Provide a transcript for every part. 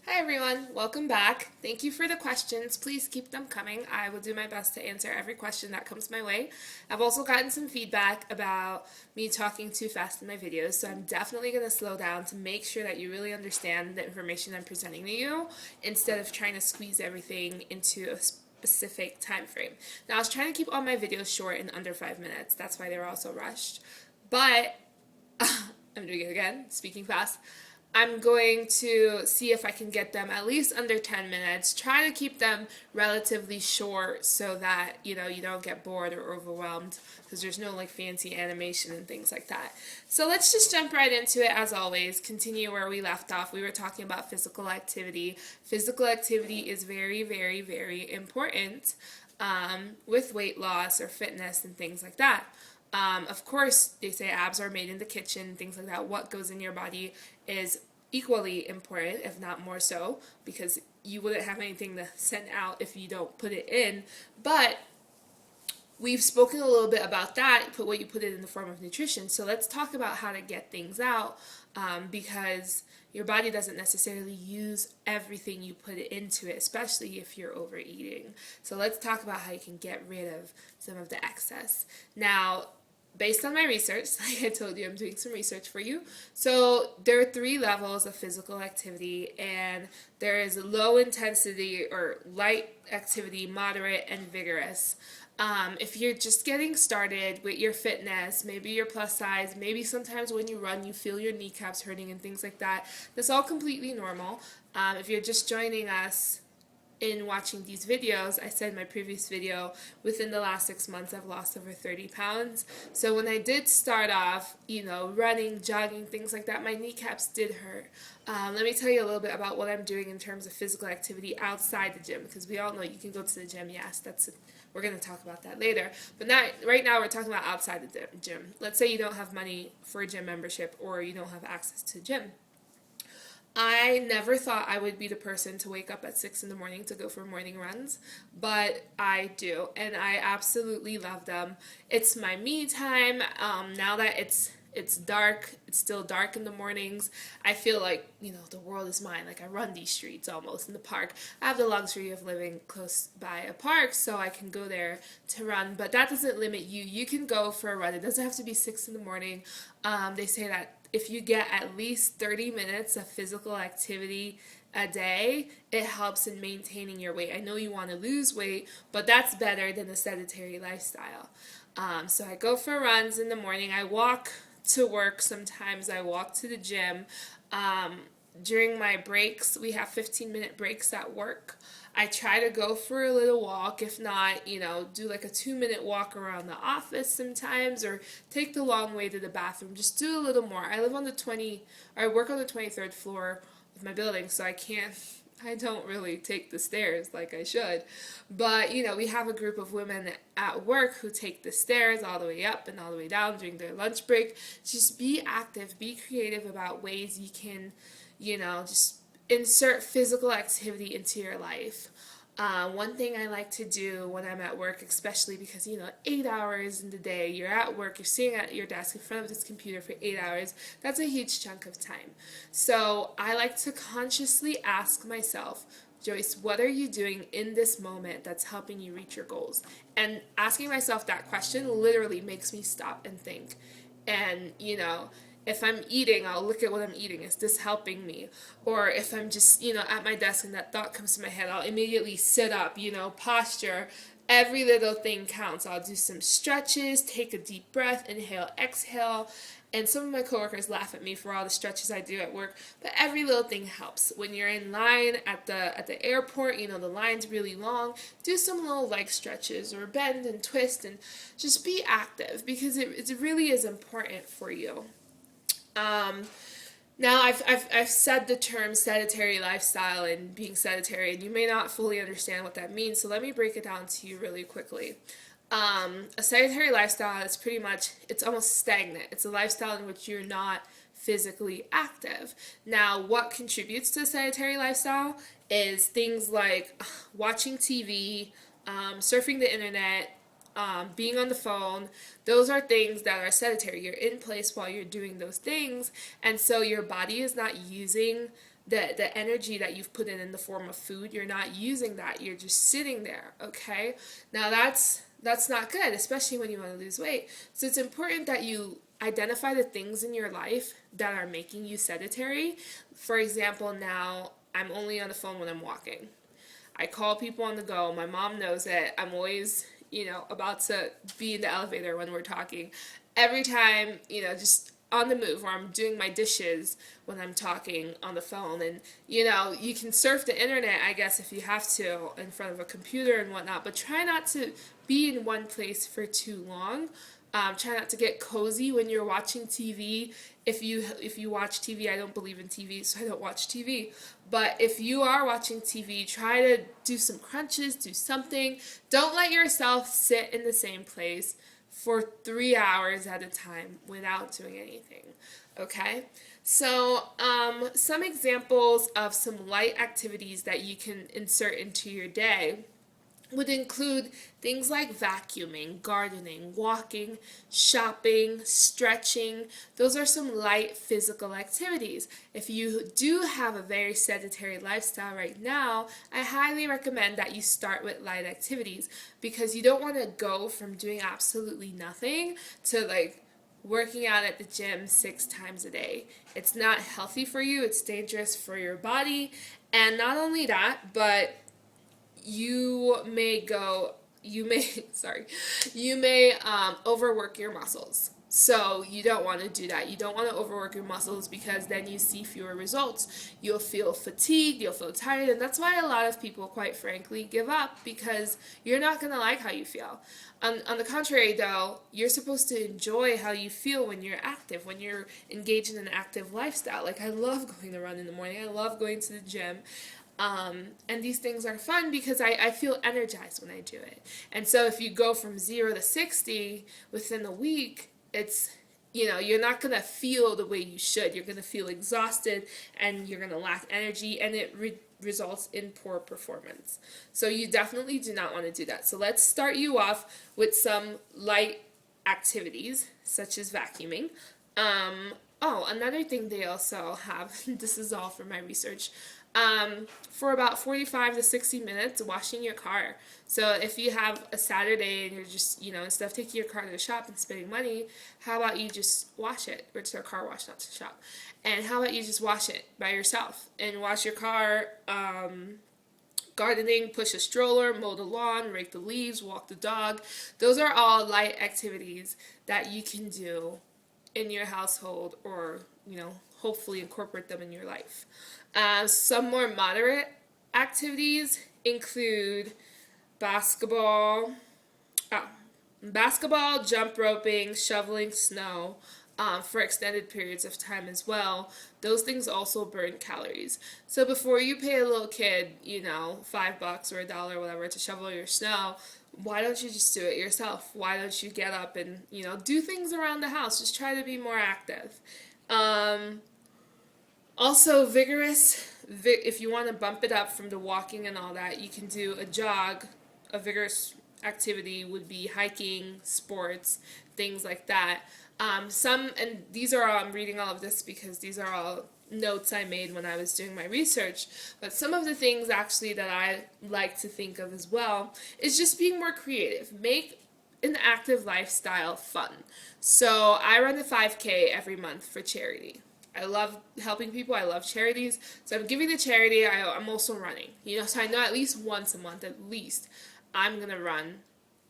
Hi everyone, welcome back. Thank you for the questions. Please keep them coming. I will do my best to answer every question that comes my way. I've also gotten some feedback about me talking too fast in my videos, so I'm definitely going to slow down to make sure that you really understand the information I'm presenting to you instead of trying to squeeze everything into a specific time frame. Now, I was trying to keep all my videos short in under 5 minutes. That's why they were all so rushed. But I'm doing it again, speaking fast. I'm going to see if I can get them at least under 10 minutes. Try to keep them relatively short so that, you don't get bored or overwhelmed because there's no like fancy animation and things like that. So let's just jump right into it as always. Continue where we left off. We were talking about physical activity. Physical activity is very, very, very important with weight loss or fitness and things like that. Of course, they say abs are made in the kitchen, things like that. What goes in your body is equally important, if not more so, because you wouldn't have anything to send out if you don't put it in. But we've spoken a little bit about that, put what you put it in the form of nutrition. So let's talk about how to get things out because your body doesn't necessarily use everything you put it into it, especially if you're overeating. So let's talk about how you can get rid of some of the excess. Now, based on my research, like I told you, I'm doing some research for you. So there are 3 levels of physical activity, and there is low intensity or light activity, moderate, and vigorous. If you're just getting started with your fitness, maybe you're plus size, maybe sometimes when you run you feel your kneecaps hurting and things like that, that's all completely normal. If you're just joining us in watching these videos, I said in my previous video, within the last 6 months I've lost over 30 pounds. So when I did start off, running, jogging, things like that, my kneecaps did hurt. Let me tell you a little bit about what I'm doing in terms of physical activity outside the gym, because we all know you can go to the gym, yes, we're going to talk about that later. But not right now, we're talking about outside the gym. Let's say you don't have money for a gym membership or you don't have access to a gym. I never thought I would be the person to wake up at 6 in the morning to go for morning runs, but I do, and I absolutely love them. It's my me time. Now that it's dark, it's still dark in the mornings. I feel like, the world is mine. Like I run these streets almost in the park. I have the luxury of living close by a park, so I can go there to run, but that doesn't limit you. You can go for a run. It doesn't have to be 6 in the morning. They say that if you get at least 30 minutes of physical activity a day, it helps in maintaining your weight. I know you want to lose weight, but that's better than a sedentary lifestyle. So I go for runs in the morning. I walk to work sometimes. I walk to the gym. During my breaks, we have 15-minute breaks at work. I try to go for a little walk. If not, do like a 2-minute walk around the office sometimes, or take the long way to the bathroom. Just do a little more. I work on the 23rd floor of my building, so I don't really take the stairs like I should. But, we have a group of women at work who take the stairs all the way up and all the way down during their lunch break. Just be active, be creative about ways you can, just insert physical activity into your life. One thing I like to do when I'm at work, especially because, 8 hours in the day, you're at work, you're sitting at your desk in front of this computer for 8 hours, that's a huge chunk of time. So I like to consciously ask myself, Joyce, what are you doing in this moment that's helping you reach your goals? And asking myself that question literally makes me stop and think. And, if I'm eating, I'll look at what I'm eating. Is this helping me? Or if I'm just, at my desk and that thought comes to my head, I'll immediately sit up, posture. Every little thing counts. I'll do some stretches, take a deep breath, inhale, exhale. And some of my coworkers laugh at me for all the stretches I do at work, but every little thing helps. When you're in line at the airport, the line's really long, do some little leg stretches or bend and twist and just be active because it really is important for you. Now I've said the term sedentary lifestyle and being sedentary, and you may not fully understand what that means, so let me break it down to you really quickly. A sedentary lifestyle is pretty much, it's almost stagnant. It's a lifestyle in which you're not physically active. Now, what contributes to a sedentary lifestyle is things like watching TV, surfing the internet, being on the phone. Those are things that are sedentary. You're in place while you're doing those things, and so your body is not using the energy that you've put in the form of food, you're not using that. You're just sitting there, okay? Now that's not good, especially when you want to lose weight. So it's important that you identify the things in your life that are making you sedentary. For example, now I'm only on the phone when I'm walking. I call people on the go. My mom knows it. I'm always, about to be in the elevator when we're talking. Every time, just on the move, or I'm doing my dishes when I'm talking on the phone. And, you can surf the internet, I guess, if you have to, in front of a computer and whatnot, but try not to be in one place for too long. Try not to get cozy when you're watching TV. If you watch TV, I don't believe in TV, so I don't watch TV. But if you are watching TV, try to do some crunches, do something. Don't let yourself sit in the same place for 3 hours at a time without doing anything. Okay? So some examples of some light activities that you can insert into your day would include things like vacuuming, gardening, walking, shopping, stretching. Those are some light physical activities. If you do have a very sedentary lifestyle right now, I highly recommend that you start with light activities, because you don't want to go from doing absolutely nothing to working out at the gym 6 times a day. It's not healthy for you. It's dangerous for your body. And not only that, but you may overwork your muscles. So you don't want to do that. You don't want to overwork your muscles, because then you see fewer results. You'll feel fatigued, you'll feel tired, and that's why a lot of people, quite frankly, give up, because you're not going to like how you feel. On the contrary, though, you're supposed to enjoy how you feel when you're active, when you're engaged in an active lifestyle. I love going to run in the morning. I love going to the gym. And these things are fun because I feel energized when I do it. And so if you go from 0 to 60 within a week, it's, you're not going to feel the way you should. You're going to feel exhausted, and you're going to lack energy, and it results in poor performance. So you definitely do not want to do that. So let's start you off with some light activities, such as vacuuming. Another thing they also have, this is all from my research, for about 45 to 60 minutes, washing your car. So if you have a Saturday and you're just, instead of taking your car to the shop and spending money, how about you just wash it, or to a car wash, not to the shop. And how about you just wash it by yourself and wash your car, gardening, push a stroller, mow the lawn, rake the leaves, walk the dog. Those are all light activities that you can do in your household, or, hopefully incorporate them in your life. Some more moderate activities include basketball, jump roping, shoveling snow, for extended periods of time as well. Those things also burn calories. So before you pay a little kid, $5 or $1, whatever, to shovel your snow, why don't you just do it yourself? Why don't you get up and, do things around the house? Just try to be more active. Also, if you want to bump it up from the walking and all that, you can do a jog. A vigorous activity would be hiking, sports, things like that. And these are all, I'm reading all of this because these are all notes I made when I was doing my research, but some of the things actually that I like to think of as well is just being more creative. Make an active lifestyle fun. So I run a 5K every month for charity. I love helping people. I love charities. So I'm giving to charity. I'm also running. So I know at least once a month, at least, I'm going to run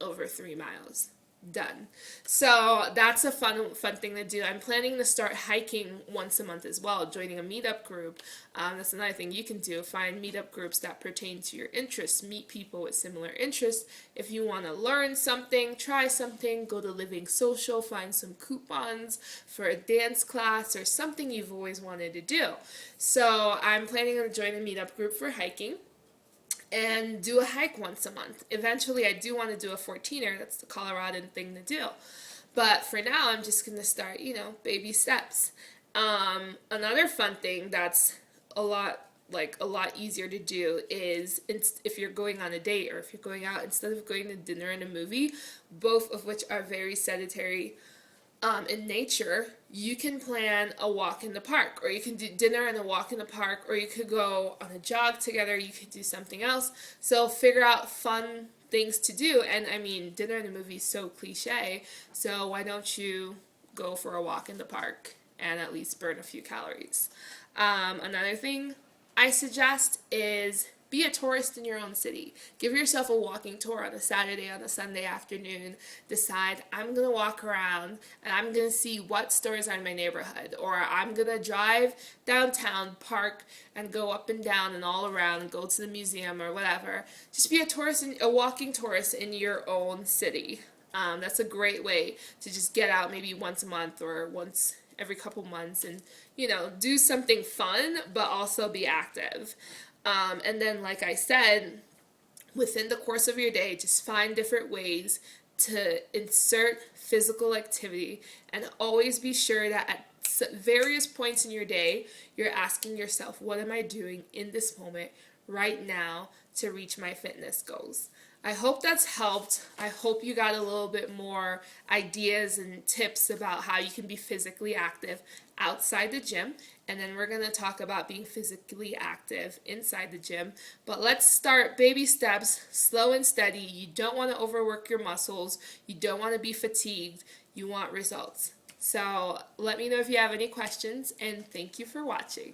over 3 miles. Done. So that's a fun thing to do. I'm planning to start hiking once a month as well, joining a meetup group. That's another thing you can do. Find meetup groups that pertain to your interests. Meet people with similar interests. If you want to learn something, try something, go to Living Social, find some coupons for a dance class or something you've always wanted to do. So I'm planning on joining a meetup group for hiking and do a hike once a month. Eventually, I do want to do a 14er. That's the Coloradan thing to do. But for now, I'm just going to start, baby steps. Another fun thing that's a lot easier to do is if you're going on a date, or if you're going out, instead of going to dinner and a movie, both of which are very sedentary in nature, you can plan a walk in the park, or you can do dinner and a walk in the park, or you could go on a jog together, you could do something else. So figure out fun things to do. And I mean, dinner and a movie is so cliche, so why don't you go for a walk in the park and at least burn a few calories? Another thing I suggest is be a tourist in your own city. Give yourself a walking tour on a Saturday, on a Sunday afternoon. Decide, I'm going to walk around and I'm going to see what stores are in my neighborhood. Or I'm going to drive downtown, park, and go up and down and all around and go to the museum or whatever. Just be a walking tourist in your own city. That's a great way to just get out maybe once a month or once every couple months and, do something fun, but also be active. And then, like I said, within the course of your day, just find different ways to insert physical activity, and always be sure that at various points in your day, you're asking yourself, what am I doing in this moment right now to reach my fitness goals? I hope that's helped. I hope you got a little bit more ideas and tips about how you can be physically active outside the gym. And then we're going to talk about being physically active inside the gym. But let's start baby steps, slow and steady. You don't want to overwork your muscles. You don't want to be fatigued. You want results. So let me know if you have any questions, and thank you for watching.